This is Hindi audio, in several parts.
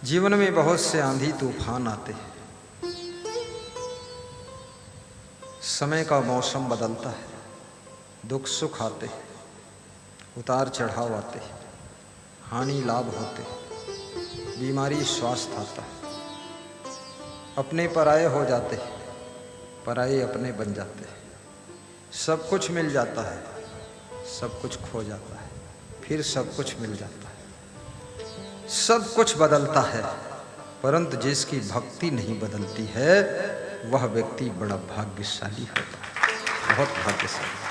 जीवन में बहुत से आंधी तूफान आते हैं, समय का मौसम बदलता है, दुख सुख आते हैं, उतार चढ़ाव आते हैं, हानि लाभ होते हैं, बीमारी स्वास्थ्य आता है, अपने पराये हो जाते हैं, पराये अपने बन जाते हैं, सब कुछ मिल जाता है, सब कुछ खो जाता है, फिर सब कुछ मिल जाता है, सब कुछ बदलता है, परंतु जिसकी भक्ति नहीं बदलती है वह व्यक्ति बड़ा भाग्यशाली होता है, बहुत भाग्यशाली।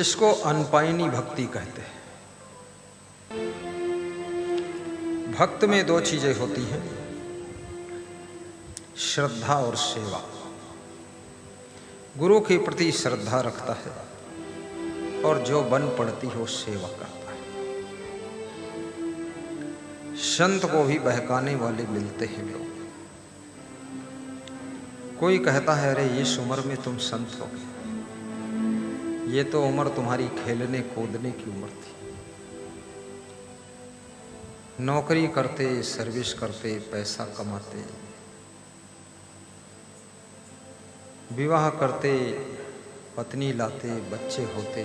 इसको अनपायनी भक्ति कहते हैं। भक्त में दो चीजें होती हैं, श्रद्धा और सेवा। गुरु के प्रति श्रद्धा रखता है और जो बन पड़ती हो सेवा करता है। संत को भी बहकाने वाले मिलते हैं लोग। कोई कहता है अरे इस उम्र में तुम संत हो गए, ये तो उम्र तुम्हारी खेलने कूदने की उम्र थी। नौकरी करते, सर्विस करते, पैसा कमाते, विवाह करते, पत्नी लाते, बच्चे होते,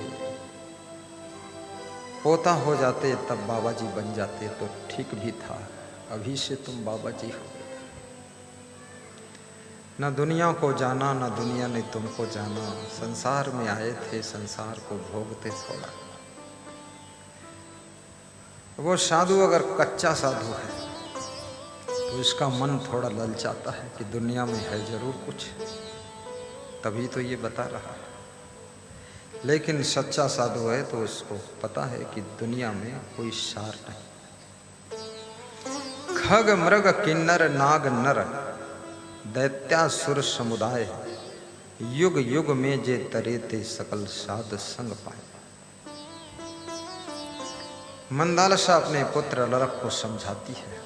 पोता हो जाते, तब बाबा जी बन जाते तो ठीक भी था, अभी से तुम बाबा जी हो गए। न दुनिया को जाना, न दुनिया ने तुमको जाना, संसार में आए थे, संसार को भोगते थोड़ा। वो साधु अगर कच्चा साधु है तो इसका मन थोड़ा ललचाता है कि दुनिया में है जरूर कुछ, तभी तो ये बता रहा है। लेकिन सच्चा साधु है तो उसको पता है कि दुनिया में कोई सार नहीं। खग मृग किन्नर नाग नर दैत्यासुर समुदाय, युग युग में जे तरे ते सकल साध संग पाए। मंदालसा अपने पुत्र लरक को समझाती है,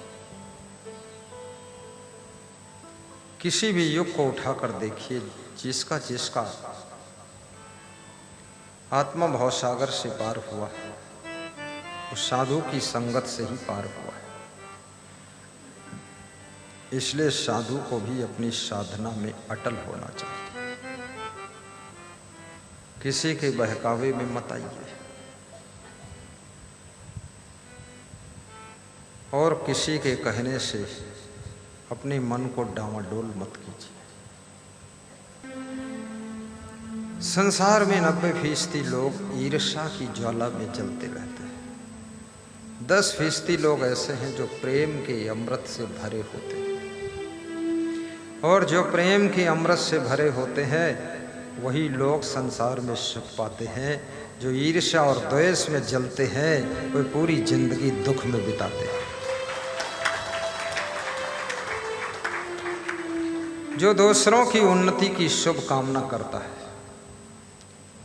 किसी भी युग को उठाकर देखिए, जिसका जिसका आत्मा भवसागर से पार हुआ है, उस साधु की संगत से ही पार हुआ है। इसलिए साधु को भी अपनी साधना में अटल होना चाहिए। किसी के बहकावे में मत आइए और किसी के कहने से अपने मन को डामाडोल मत कीजिए। संसार में 90% लोग ईर्ष्या की ज्वाला में जलते रहते हैं। 10% लोग ऐसे हैं जो प्रेम के अमृत से भरे होते हैं, और जो प्रेम के अमृत से भरे होते हैं वही लोग संसार में सुख पाते हैं। जो ईर्ष्या और द्वेष में जलते हैं वे पूरी जिंदगी दुख में बिताते हैं। जो दूसरों की उन्नति की शुभ कामना करता है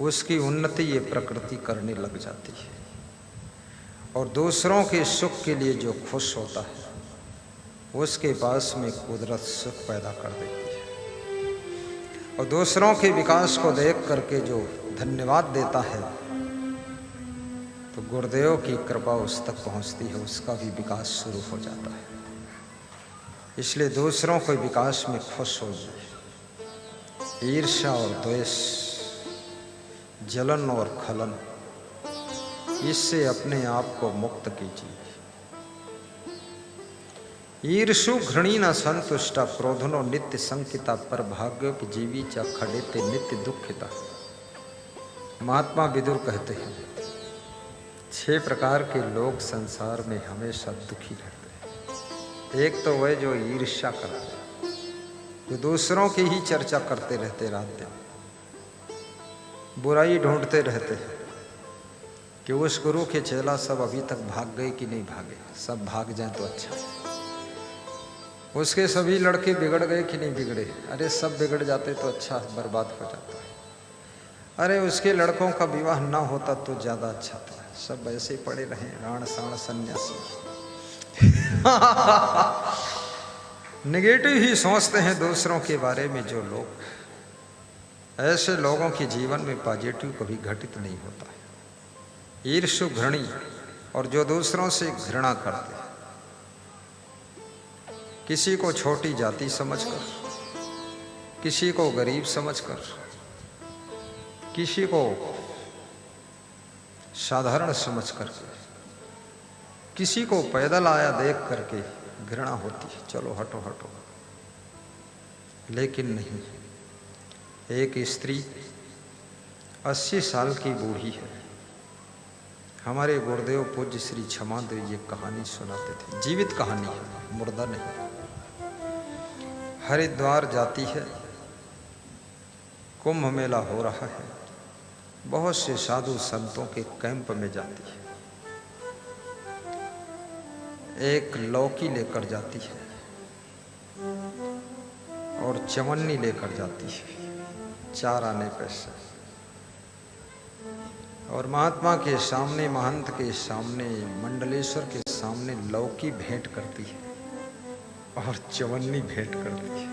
उसकी उन्नति ये प्रकृति करने लग जाती है, और दूसरों के सुख के लिए जो खुश होता है उसके पास में कुदरत सुख पैदा कर देती है, और दूसरों के विकास को देख करके जो धन्यवाद देता है तो गुरुदेव की कृपा उस तक पहुंचती है, उसका भी विकास शुरू हो जाता है। इसलिए दूसरों के विकास में खुश होइए। ईर्ष्या और द्वेष, जलन और खलन, इससे अपने आप को मुक्त कीजिए। ईर्षु घृणी न संतुष्टा, क्रोधनो नित्य संकिता, पर भाग्योपि जीवी च खड़ेते नित्य दुखिता। महात्मा विदुर कहते हैं 6 प्रकार के लोग संसार में हमेशा दुखी रहते हैं। एक तो वह जो ईर्ष्या करते हैं, जो दूसरों की ही चर्चा करते रहते, रात दिन बुराई ढूंढते रहते हैं कि उस गुरु के चेला सब अभी तक भाग गए कि नहीं भागे, सब भाग जाए तो अच्छा। उसके सभी लड़के बिगड़ गए कि नहीं बिगड़े, अरे सब बिगड़ जाते तो अच्छा, बर्बाद हो जाता है। अरे उसके लड़कों का विवाह ना होता तो ज़्यादा अच्छा था, सब ऐसे पड़े रहे राण साण सन्यासी। नेगेटिव ही सोचते हैं दूसरों के बारे में जो लोग। ऐसे लोगों के जीवन में पॉजिटिव कभी घटित नहीं होता है। ईर्ष्या घृणी और जो दूसरों से घृणा करते, किसी को छोटी जाति समझकर, किसी को गरीब समझकर, किसी को साधारण समझकर, किसी को पैदल आया देख करके घृणा होती है, चलो हटो हटो। लेकिन नहीं, एक स्त्री 80 साल की बूढ़ी है। हमारे गुरुदेव पूज्य श्री क्षमादेव ये कहानी सुनाते थे, जीवित कहानी है, मुर्दा नहीं। हरिद्वार जाती है, कुंभ मेला हो रहा है, बहुत से साधु संतों के कैंप में जाती है। एक लौकी लेकर जाती है और चवन्नी लेकर जाती है, 4 आने पैसे। और महात्मा के सामने, महंत के सामने, मंडलेश्वर के सामने लौकी भेंट करती है और चवन्नी भेंट करती है।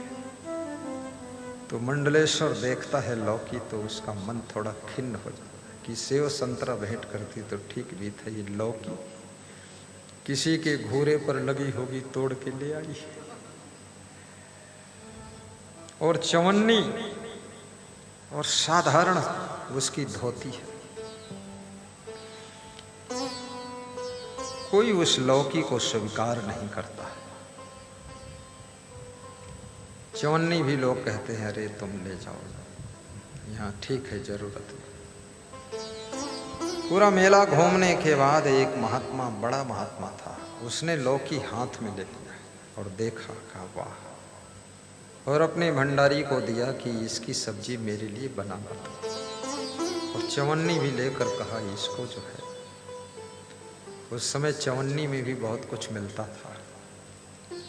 तो मंडलेश्वर देखता है लौकी तो उसका मन थोड़ा खिन्न हो जाता है कि सेव संतरा भेंट करती तो ठीक भी था, ये लौकी किसी के घूरे पर लगी होगी तोड़ के ले आई। और चवन्नी और साधारण उसकी धोती है। कोई उस लौकी को स्वीकार नहीं करता है। चवन्नी भी लोग कहते हैं अरे तुम ले जाओ, यहाँ ठीक है, जरूरत नहीं। पूरा मेला घूमने के बाद एक महात्मा, बड़ा महात्मा था, उसने लौकी हाथ में ले लिया और देखा, कहा वाह, और अपने भंडारी को दिया कि इसकी सब्जी मेरे लिए बना दो। और चवन्नी भी लेकर कहा इसको जो है, उस समय चवन्नी में भी बहुत कुछ मिलता था।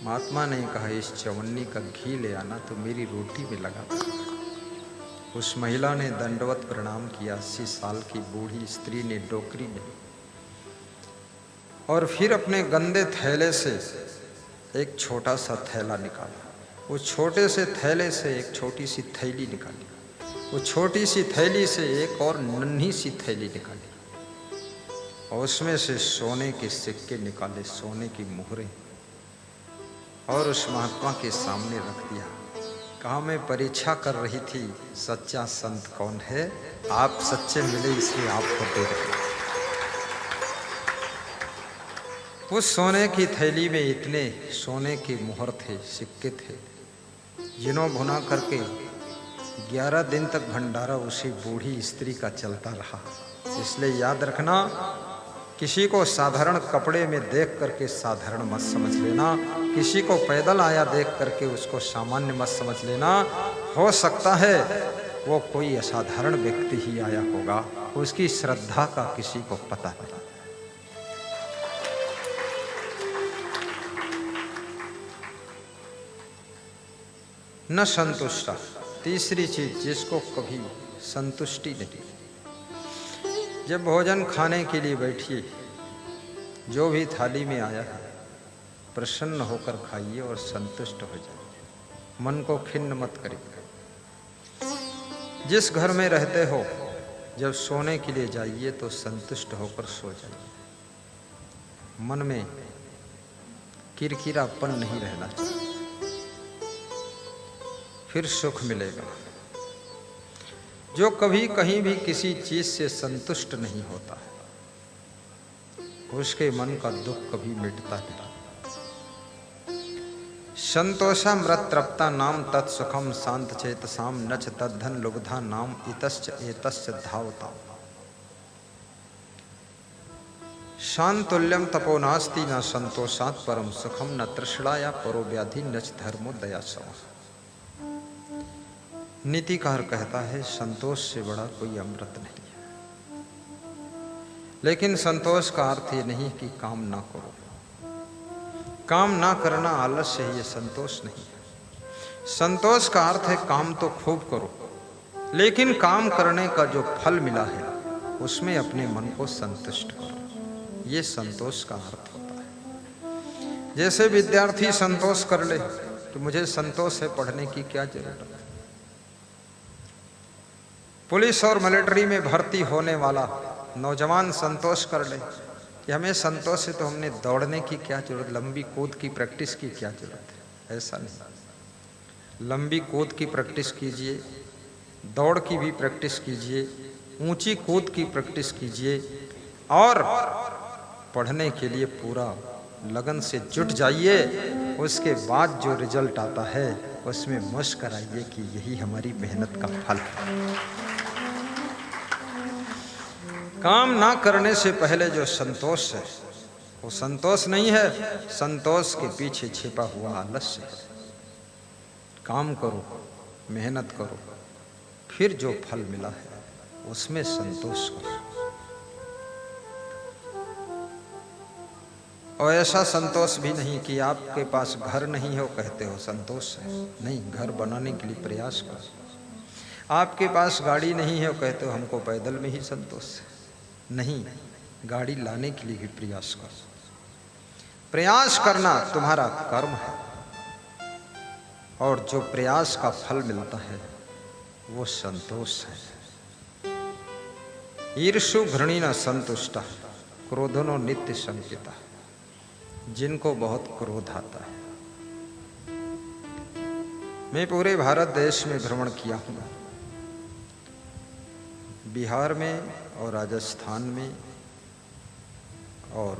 महात्मा ने कहा इस चवन्नी का घी ले आना तो मेरी रोटी में लगा था। उस महिला ने दंडवत प्रणाम किया, 80 साल की बूढ़ी स्त्री ने डोकरी में, और फिर अपने गंदे थैले से एक छोटा सा थैला निकाला। उस छोटे से थैले से एक छोटी सी थैली निकाली, वो छोटी सी थैली से एक और नन्ही सी थैली निकाली, और उसमें से सोने के सिक्के निकाले, सोने की मुहरें, और उस महात्मा के सामने रख दिया। कहा मैं परीक्षा कर रही थी सच्चा संत कौन है, आप सच्चे मिले इसलिए आपको दे रहे। उस सोने की थैली में इतने सोने के मुहर थे, सिक्के थे, जिन्हों भुना करके 11 दिन तक भंडारा उसी बूढ़ी स्त्री का चलता रहा। इसलिए याद रखना, किसी को साधारण कपड़े में देख करके साधारण मत समझ लेना, किसी को पैदल आया देख करके उसको सामान्य मत समझ लेना। हो सकता है वो कोई असाधारण व्यक्ति ही आया होगा, उसकी श्रद्धा का किसी को पता नहीं। न संतुष्टा, तीसरी चीज जिसको कभी संतुष्टि नहीं। जब भोजन खाने के लिए बैठिए, जो भी थाली में आया है प्रसन्न होकर खाइए और संतुष्ट हो जाइए, मन को खिन्न मत करिए। जिस घर में रहते हो जब सोने के लिए जाइए तो संतुष्ट होकर सो जाइए। मन में किरकिरापन नहीं रहना चाहिए, फिर सुख मिलेगा। जो कभी कहीं भी किसी चीज से संतुष्ट नहीं होता उसके मन का दुख कभी मिटता नहीं। संतोषमृत तृप्ता नाम तत्सुखम शांत चेतसाम नच तद्धन लुब्धा नाम इतश्च एतश्च धावता। शांतुल्यम तपो नास्ति न संतोषात् परम सुखम न तृष्णाया परो व्याधि नच धर्मो दया सम। नीतिकार कहता है संतोष से बड़ा कोई अमृत नहीं है। लेकिन संतोष का अर्थ ये नहीं कि काम ना करो। काम ना करना आलस्य है, ये संतोष नहीं है। संतोष का अर्थ है काम तो खूब करो, लेकिन काम करने का जो फल मिला है उसमें अपने मन को संतुष्ट करो। ये संतोष का अर्थ होता है। जैसे विद्यार्थी संतोष कर ले कि मुझे संतोष है, पढ़ने की क्या जरूरत है। पुलिस और मिलिट्री में भर्ती होने वाला नौजवान संतोष कर ले कि हमें संतोष है तो हमने दौड़ने की क्या जरूरत, लंबी कूद की प्रैक्टिस की क्या जरूरत है। ऐसा नहीं, लंबी कूद की प्रैक्टिस कीजिए, दौड़ की भी प्रैक्टिस कीजिए, ऊंची कूद की प्रैक्टिस कीजिए और पढ़ने के लिए पूरा लगन से जुट जाइए। उसके बाद जो रिजल्ट आता है उसमें मश्क कराइए कि यही हमारी मेहनत का फल है। काम ना करने से पहले जो संतोष है वो संतोष नहीं है, संतोष के पीछे छिपा हुआ आलस्य है। काम करो, मेहनत करो, फिर जो फल मिला है उसमें संतोष करो। और ऐसा संतोष भी नहीं कि आपके पास घर नहीं हो कहते हो संतोष है, नहीं, घर बनाने के लिए प्रयास करो। आपके पास गाड़ी नहीं है कहते हो हमको पैदल में ही संतोष है, नहीं, गाड़ी लाने के लिए भी प्रयास करो। प्रयास करना तुम्हारा कर्म है और जो प्रयास का फल मिलता है वो संतोष है। ईर्षु घृणीन संतुष्टा क्रोधनो नित्य संकिता, जिनको बहुत क्रोध आता है। मैं पूरे भारत देश में भ्रमण किया हूँ, बिहार में और राजस्थान में और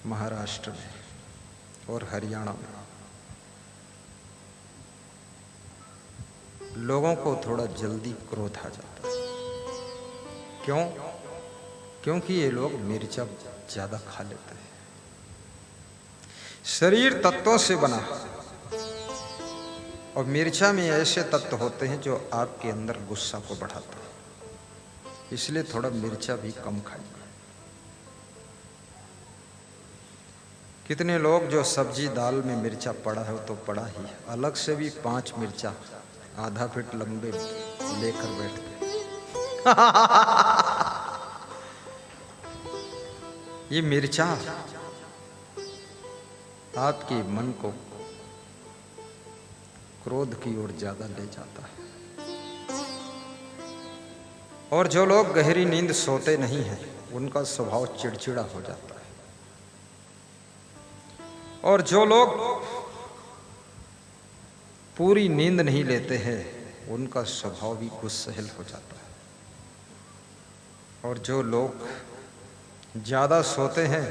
महाराष्ट्र में और हरियाणा में। लोगों को थोड़ा जल्दी क्रोध आ जाता है। क्यों? क्योंकि ये लोग मिर्चा ज्यादा खा लेते हैं। शरीर तत्वों से बना और मिर्चा में ऐसे तत्व होते हैं जो आपके अंदर गुस्सा को बढ़ाते हैं, इसलिए थोड़ा मिर्चा भी कम खाइए। कितने लोग जो सब्जी दाल में मिर्चा पड़ा है वो तो पड़ा ही, अलग से भी 5 मिर्चा आधा फीट लंबे लेकर बैठते ये मिर्चा आपके मन को क्रोध की ओर ज्यादा ले जाता है। और जो लोग गहरी नींद सोते नहीं हैं उनका स्वभाव चिड़चिड़ा हो जाता है। और जो लोग पूरी नींद नहीं लेते हैं उनका स्वभाव भी गुस्सैल हो जाता है। और जो लोग ज्यादा सोते हैं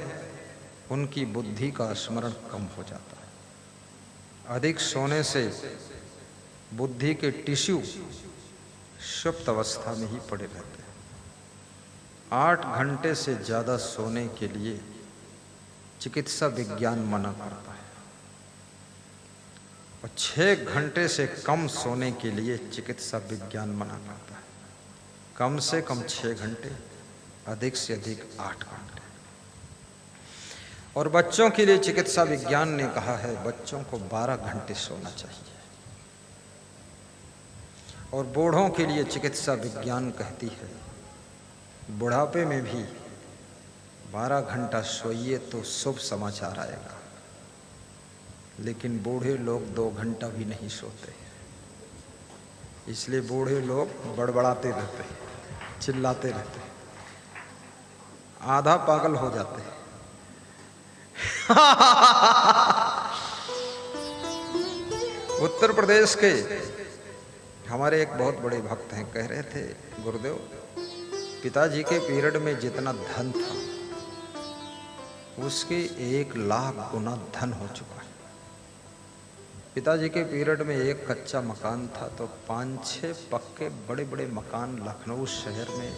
उनकी बुद्धि का स्मरण कम हो जाता है। अधिक सोने से बुद्धि के टिश्यू सुप्त अवस्था में ही पड़े रहते हैं। 8 घंटे से ज्यादा सोने के लिए चिकित्सा विज्ञान मना करता है और 6 घंटे से कम सोने के लिए चिकित्सा विज्ञान मना करता है। कम से कम 6 घंटे, अधिक से अधिक 8 घंटे। और बच्चों के लिए चिकित्सा विज्ञान ने कहा है बच्चों को 12 घंटे सोना चाहिए। और बूढ़ों के लिए चिकित्सा विज्ञान कहती है बुढ़ापे में भी 12 घंटा सोइए तो शुभ समाचार आएगा। लेकिन बूढ़े लोग 2 घंटा भी नहीं सोते, इसलिए बूढ़े लोग बड़बड़ाते रहते हैं, चिल्लाते रहते हैं, आधा पागल हो जाते हैं। उत्तर प्रदेश के हमारे एक बहुत बड़े भक्त हैं, कह रहे थे गुरुदेव पिताजी के पीरियड में जितना धन था उसके 1 लाख गुना धन हो चुका है। पिताजी के पीरियड में एक कच्चा मकान था तो 5-6 पक्के बड़े बड़े मकान लखनऊ शहर में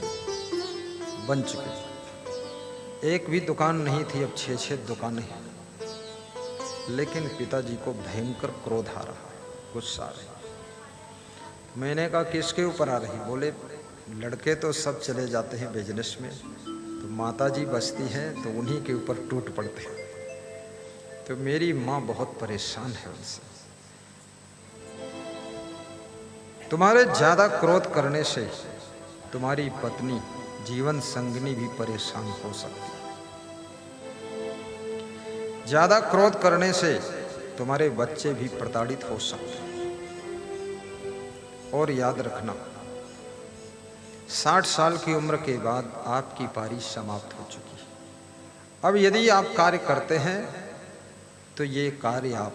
बन चुके। एक भी दुकान नहीं थी, अब 6-6 दुकानें हैं। लेकिन पिताजी को भयंकर क्रोध आ रहा, गुस्सा आ रही। मैंने कहा किसके ऊपर आ रही? बोले लड़के तो सब चले जाते हैं बिजनेस में, तो माताजी बचती हैं तो उन्हीं के ऊपर टूट पड़ते हैं। तो मेरी माँ बहुत परेशान है उनसे। तुम्हारे ज्यादा क्रोध करने से तुम्हारी पत्नी जीवन संगिनी भी परेशान हो सकती है। ज्यादा क्रोध करने से तुम्हारे बच्चे भी प्रताड़ित हो सकते हैं। और याद रखना 60 साल की उम्र के बाद आपकी पारी समाप्त हो चुकी है। अब यदि आप कार्य करते हैं तो ये कार्य आप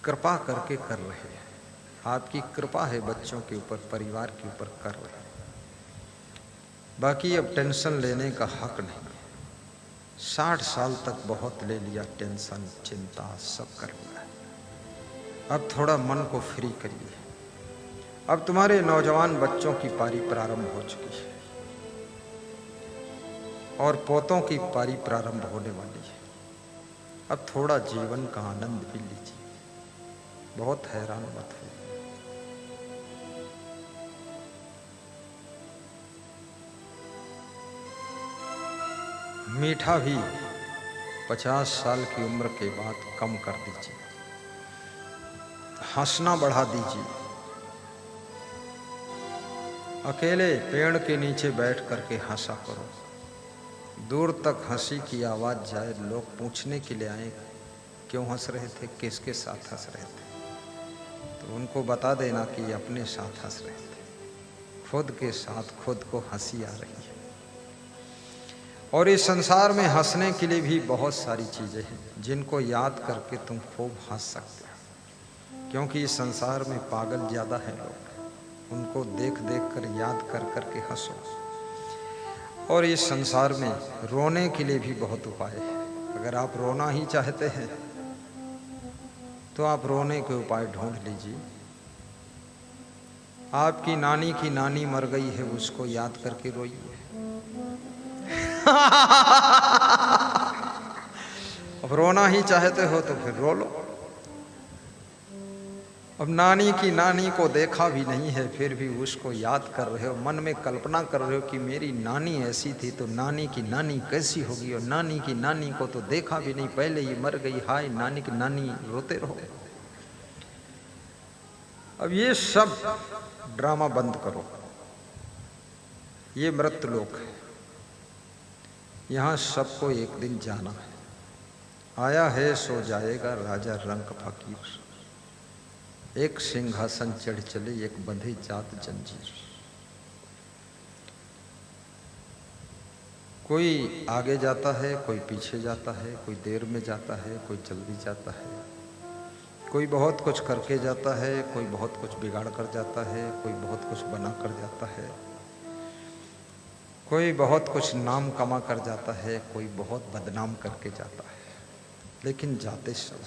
कृपा करके कर रहे हैं। आपकी कृपा है बच्चों के ऊपर, परिवार के ऊपर कर रहे हैं। बाकी अब टेंशन लेने का हक नहीं। 60 साल तक बहुत ले लिया, टेंशन चिंता सब कर लिया। अब थोड़ा मन को फ्री करिए। अब तुम्हारे नौजवान बच्चों की पारी प्रारंभ हो चुकी है और पोतों की पारी प्रारंभ होने वाली है। अब थोड़ा जीवन का आनंद भी लीजिए, बहुत हैरान मत हो। मीठा भी 50 साल की उम्र के बाद कम कर दीजिए। हंसना बढ़ा दीजिए। अकेले पेड़ के नीचे बैठ करके हंसा करो। दूर तक हंसी की आवाज़ जाए, लोग पूछने के लिए आए क्यों हंस रहे थे, किसके साथ हंस रहे थे, तो उनको बता देना कि अपने साथ हंस रहे थे। खुद के साथ खुद को हंसी आ रही है। और इस संसार में हंसने के लिए भी बहुत सारी चीज़ें हैं जिनको याद करके तुम खूब हंस सकते हो, क्योंकि इस संसार में पागल ज़्यादा हैं लोग। उनको देख देख कर याद कर कर के हंसो। और इस संसार में रोने के लिए भी बहुत उपाय है। अगर आप रोना ही चाहते हैं तो आप रोने के उपाय ढूंढ लीजिए। आपकी नानी की नानी मर गई है, उसको याद करके रोइए। अब रोना ही चाहते हो तो फिर रो लो। अब नानी की नानी को देखा भी नहीं है, फिर भी उसको याद कर रहे हो, मन में कल्पना कर रहे हो कि मेरी नानी ऐसी थी तो नानी की नानी कैसी होगी, और नानी की नानी को तो देखा भी नहीं, पहले ही मर गई, हाय नानी की नानी, रोते रहो। अब ये सब ड्रामा बंद करो। ये मृत्युलोक है, यहाँ सबको एक दिन जाना है। आया है सो जाएगा राजा रंक फकीर। एक सिंहासन चढ़ चले, एक बंधे जात जंजीर। कोई आगे जाता है, कोई पीछे जाता है, कोई देर में जाता है, कोई जल्दी जाता है, कोई बहुत कुछ करके जाता है, कोई बहुत कुछ बिगाड़ कर जाता है, कोई बहुत कुछ बना कर जाता है, कोई बहुत कुछ नाम कमा कर जाता है, कोई बहुत बदनाम करके जाता है, लेकिन जाते सब